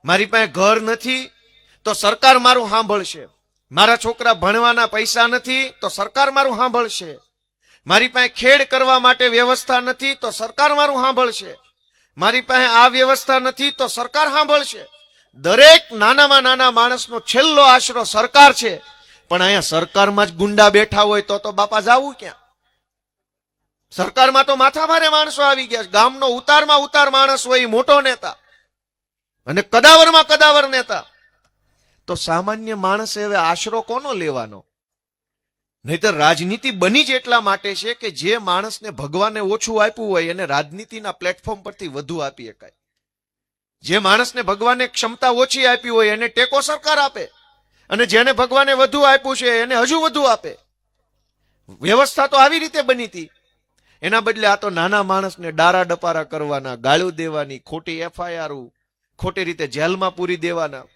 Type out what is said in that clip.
મારી પાસે ઘર નથી તો સરકાર મારું સાંભળશે, મારા છોકરા ભણવાના પૈસા નથી તો સરકાર મારું સાંભળશે, મારી પાસે ખેડ કરવા માટે વ્યવસ્થા નથી તો સરકાર મારું સાંભળશે, મારી પાસે આ વ્યવસ્થા નથી તો સરકાર સાંભળશે. દરેક નાનામાં નાના માણસનો છેલ્લો આશરો સરકાર છે. પણ અહીંયા સરકારમાં જ ગુંડા બેઠા હોય તો બાપા જાવું ક્યાં? સરકારમાં તો માથાભારે માણસો આવી ગયા. ગામનો ઉતારમાં ઉતાર માણસ હોય, મોટો નેતા અને કદાવરમાં કદાવર નેતા. તો સામાન્ય માણસે હવે આશરો કોનો લેવાનો? નહીતર રાજનીતિ બની જ એટલા માટે છે કે જે માણસને ભગવાને ઓછું આપ્યું હોય એને રાજનીતિના પ્લેટફોર્મ પરથી વધુ આપી શકાય. જે માણસને ભગવાને ક્ષમતા ઓછી આપી હોય એને ટેકો સરકાર આપે, અને જેને ભગવાને વધુ આપ્યું છે એને હજુ વધુ આપે. વ્યવસ્થા તો આવી રીતે બની હતી. એના બદલે આ તો નાના માણસને ડારા ડપારા કરવાના, ગાળું દેવાની, ખોટી FIR, ખોટી રીતે જેલમાં પૂરી દેવાના.